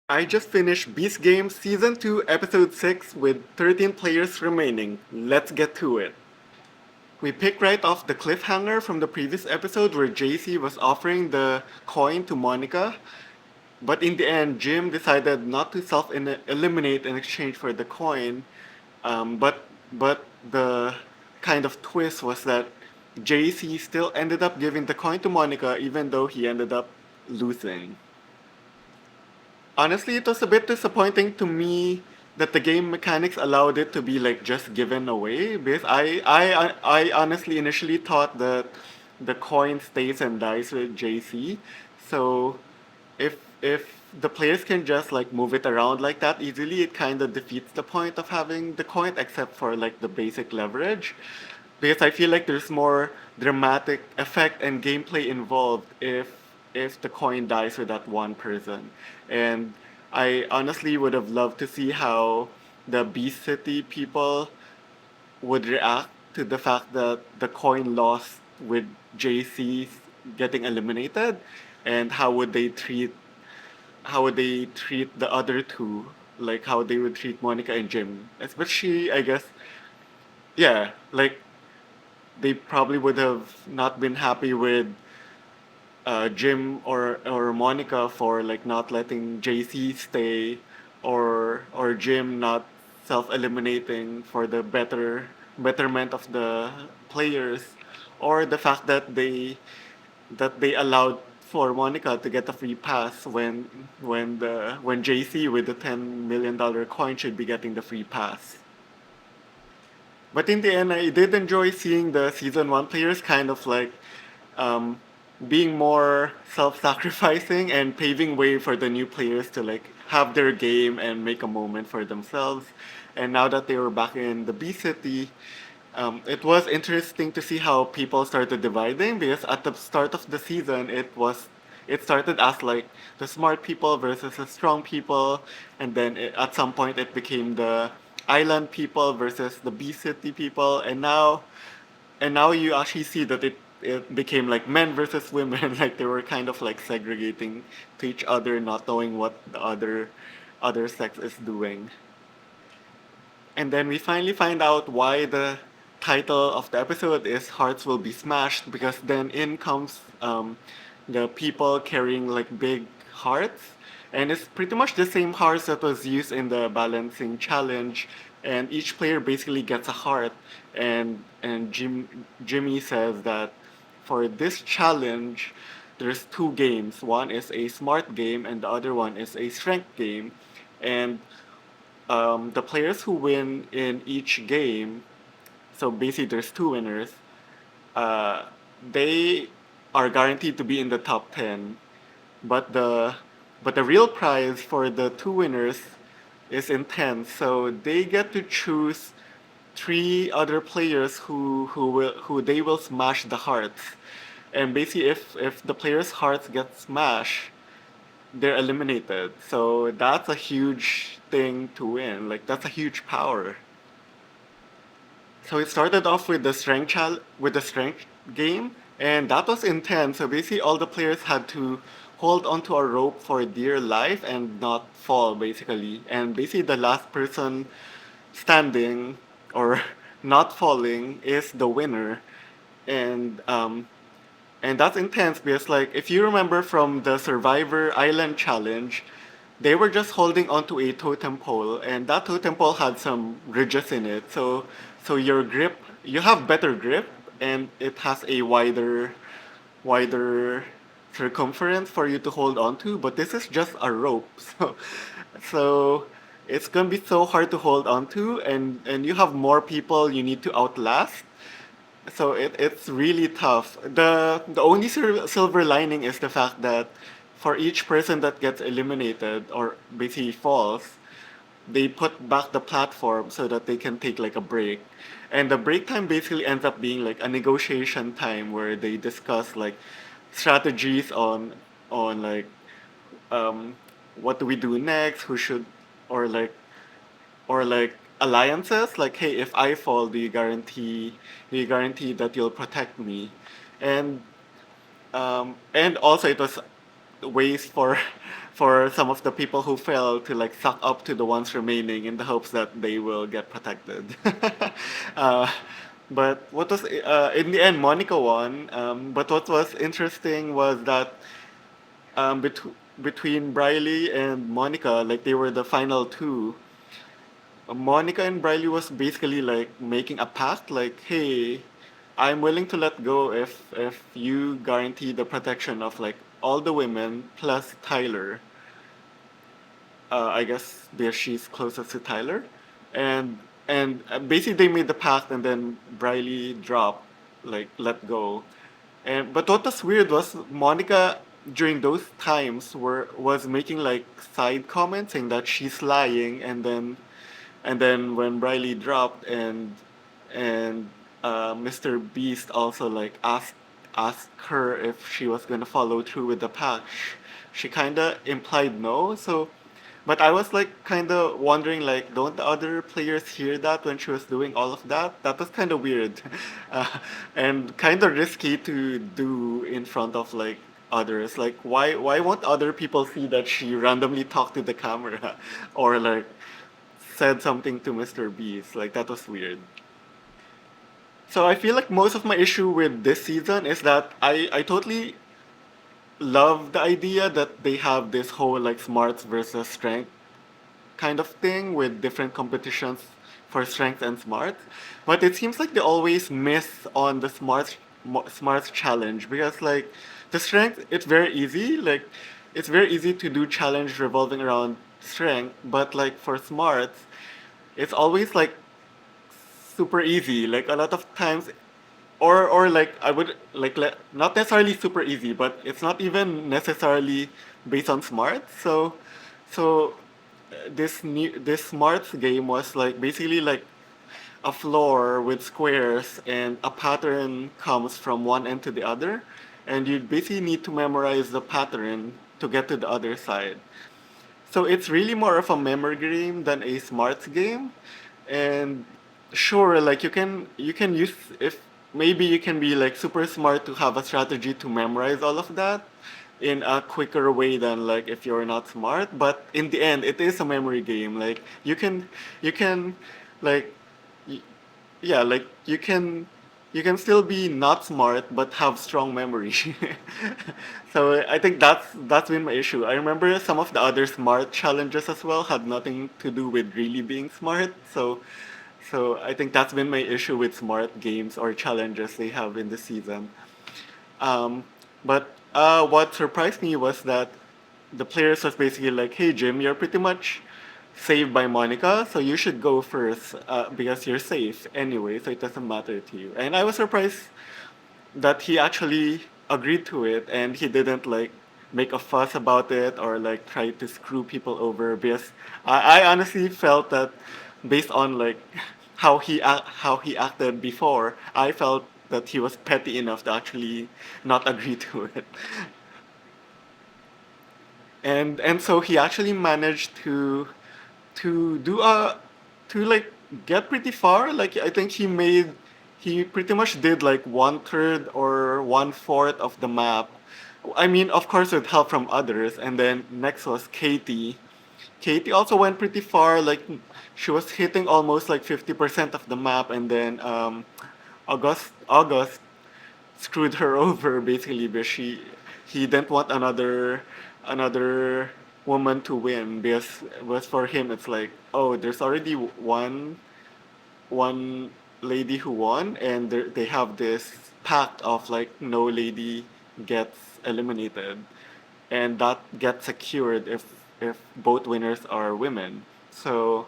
I just finished Beast Games Season 2, Episode 6 with 13 players remaining. Let's get to it. We pick right off the cliffhanger from the previous episode where JC was offering the coin to Monica, but in the end, Jim decided not to self eliminate in exchange for the coin. But the kind of twist was that JC still ended up giving the coin to Monica even though he ended up losing. Honestly, it was a bit disappointing to me that the game mechanics allowed it to be like just given away because I honestly initially thought that the coin stays and dies with JC. So if the players can just like move it around like that easily, it kind of defeats the point of having the coin except for like the basic leverage. Because I feel like there's more dramatic effect and gameplay involved if the coin dies with that one person. And I honestly would have loved to see how the Beast City people would react to the fact that the coin lost with JC getting eliminated, and how would they treat the other two, like how they would treat Monica and Jim, especially I guess, yeah, like they probably would have not been happy with Jim or Monica for like not letting JC stay, or Jim not self-eliminating for the betterment of the players, or the fact that they allowed for Monica to get a free pass when JC with the $10 million coin should be getting the free pass. But in the end, I did enjoy seeing the season one players kind of like um, being more self-sacrificing and paving way for the new players to like have their game and make a moment for themselves. And now that they were back in the B City, it was interesting to see how people started dividing because at the start of the season, it started as like the smart people versus the strong people, and then at some point it became the island people versus the B City people, and now you actually see that it became like men versus women, like they were kind of like segregating to each other, not knowing what the other sex is doing. And then we finally find out why the title of the episode is Hearts Will Be Smashed, because then in comes the people carrying like big hearts. And it's pretty much the same hearts that was used in the balancing challenge. And each player basically gets a heart. And Jimmy says that for this challenge, there's two games. One is a smart game, and the other one is a strength game. And the players who win in each game, so basically there's two winners, uh, they are guaranteed to be in the top 10. But the real prize for the two winners is intense. So they get to choose three other players who they will smash the hearts. And basically if the players' hearts get smashed, they're eliminated. So that's a huge thing to win. Like that's a huge power. So it started off with the strength game, and that was intense. So basically, all the players had to hold onto a rope for dear life and not fall, basically. And basically, the last person standing or not falling is the winner. And and that's intense because, like, if you remember from the Survivor Island challenge, they were just holding onto a totem pole, and that totem pole had some ridges in it. So your grip, you have better grip, and it has a wider circumference for you to hold onto. But this is just a rope, so it's gonna be so hard to hold onto, and you have more people you need to outlast. So it's really tough. The only silver lining is the fact that for each person that gets eliminated or basically falls, they put back the platform so that they can take like a break. And the break time basically ends up being like a negotiation time where they discuss like strategies on like um what do we do next, who should or like alliances like, hey, if I fall, do you guarantee that you'll protect me? And and also it was ways for for some of the people who fell to like suck up to the ones remaining in the hopes that they will get protected. uh, but what was in the end, Monica won. But what was interesting was that between Briley and Monica, like they were the final two. Monica and Briley was basically like making a pact, like, hey, I'm willing to let go if you guarantee the protection of like all the women plus Tyler. I guess because she's closest to Tyler, and basically they made the pact, and then Briley dropped, like let go. And but what was weird was Monica during those times were was making like side comments saying that she's lying, and then when Briley dropped and Mr. Beast also like asked her if she was gonna follow through with the pact, she kind of implied no. So, but I was like kind of wondering like, don't the other players hear that when she was doing all of that? That was kind of weird, uh, and kind of risky to do in front of like others. Like, why won't other people see that she randomly talked to the camera, or like said something to Mr. Beast. Like that was weird. So I feel like most of my issue with this season is that I totally love the idea that they have this whole like smarts versus strength kind of thing with different competitions for strength and smarts. But it seems like they always miss on the smarts challenge because like the strength it's very easy. Like it's very easy to do challenge revolving around strength, but like for smarts it's always like super easy. Like a lot of times, or like I would like not necessarily super easy, but it's not even necessarily based on smarts. So this smarts game was like basically like a floor with squares and a pattern comes from one end to the other, and you basically need to memorize the pattern to get to the other side. So it's really more of a memory game than a smarts game. And sure, like you can use if maybe you can be like super smart to have a strategy to memorize all of that in a quicker way than like if you're not smart. But in the end, it is a memory game. Like you can like yeah, like you can still be not smart but have strong memory. So I think that's been my issue. I remember some of the other smart challenges as well had nothing to do with really being smart. So I think that's been my issue with smart games or challenges they have in the season. Um, but what surprised me was that the players was basically like, "Hey Jim, you're pretty much saved by Monica, so you should go first because you're safe anyway, so it doesn't matter to you." And I was surprised that he actually agreed to it and he didn't like make a fuss about it or like try to screw people over because I honestly felt that based on like how he acted before, I felt that he was petty enough to actually not agree to it. And so he actually managed to do a to like get pretty far. Like I think he pretty much did like one third or one fourth of the map. I mean, of course, with help from others. And then next was Katie. Katie also went pretty far. Like she was hitting almost like 50% of the map, and then August screwed her over basically because he didn't want another woman to win because was for him it's like, oh, there's already one lady who won, and they have this pact of like no lady gets eliminated, and that gets secured if both winners are women. So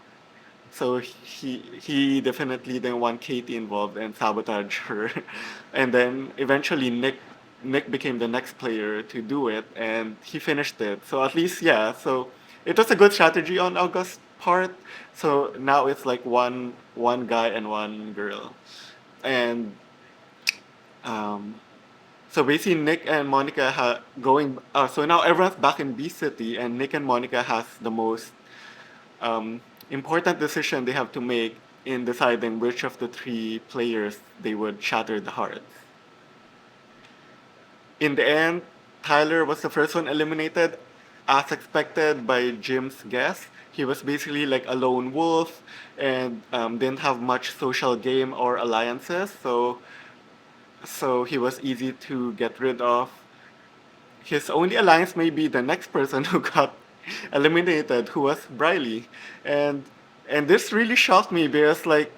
he definitely didn't want Katie involved and sabotage her, and then eventually Nick became the next player to do it, and he finished it. So at least yeah, so it was a good strategy on August's part. So now it's like one guy and one girl, and um, so basically Nick and Monica going. So now everyone's back in B City, and Nick and Monica has the most um, important decision they have to make in deciding which of the three players they would shatter the hearts. In the end, Tyler was the first one eliminated, as expected by Jim's guess. He was basically like a lone wolf and didn't have much social game or alliances, so he was easy to get rid of. His only alliance may be the next person who got eliminated, who was Briley, and this really shocked me because like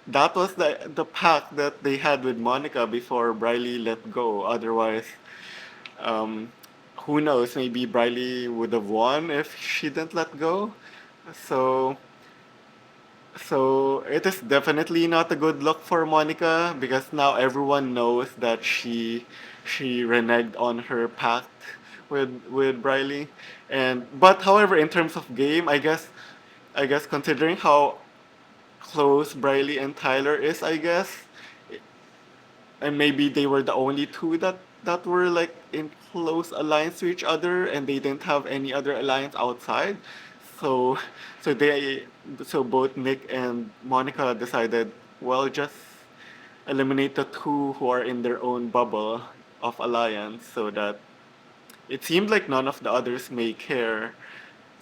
that was the pact that they had with Monica before Briley let go. Otherwise, um, who knows? Maybe Briley would have won if she didn't let go. So so it is definitely not a good look for Monica because now everyone knows that she reneged on her pact with Briley. And but however, in terms of game, I guess considering how close Briley and Tyler is, I guess, and maybe they were the only two that were like in close alliance to each other and they didn't have any other alliance outside, so so they so both Nick and Monica decided, well, just eliminate the two who are in their own bubble of alliance so that it seemed like none of the others may care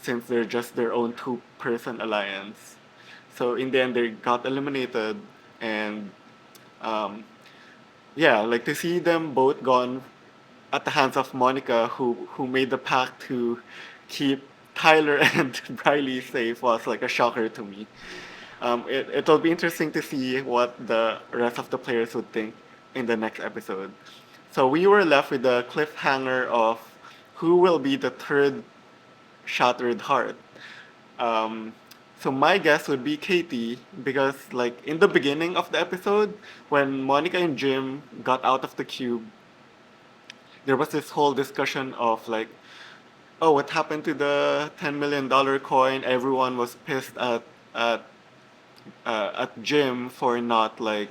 since they're just their own two-person alliance. So in the end they got eliminated, and um, yeah, like to see them both gone at the hands of Monica, who made the pact to keep Tyler and Briley safe, was like a shocker to me. It'll be interesting to see what the rest of the players would think in the next episode. So we were left with the cliffhanger of who will be the third shattered heart. Um, so my guess would be Katie because like in the beginning of the episode, when Monica and Jim got out of the cube, there was this whole discussion of like, oh, what happened to the $10 million coin? Everyone was pissed at at Jim for not like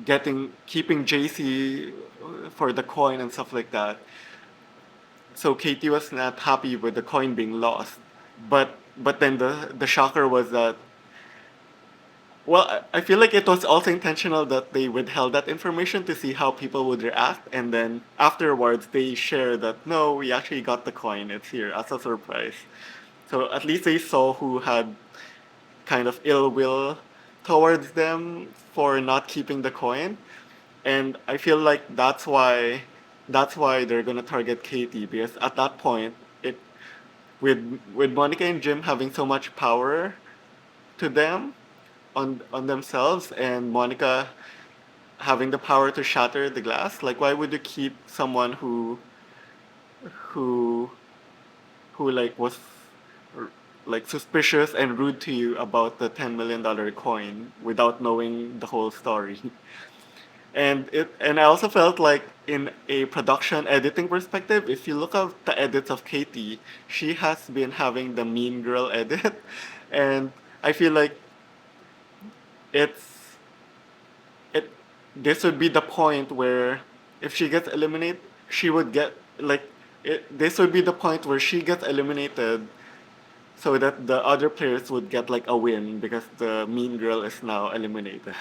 getting keeping JC for the coin and stuff like that. So Katie was not happy with the coin being lost. But then the shocker was that, well, I feel like it was also intentional that they withheld that information to see how people would react, and then afterwards they share that no, we actually got the coin. It's here as a surprise. So at least they saw who had kind of ill will towards them for not keeping the coin, and I feel like that's why they're gonna target Katie because at that point it with Monica and Jim having so much power to them on themselves and Monica having the power to shatter the glass, like why would you keep someone who who like was like suspicious and rude to you about the $10 million coin without knowing the whole story? And I also felt like in a production editing perspective, if you look at the edits of Katie, she has been having the mean girl edit, and I feel like it's it this would be the point where if she gets eliminated, she would get like this would be the point where she gets eliminated so that the other players would get like a win because the mean girl is now eliminated.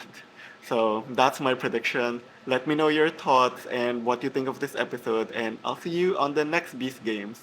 So that's my prediction. Let me know your thoughts and what you think of this episode, and I'll see you on the next Beast Games.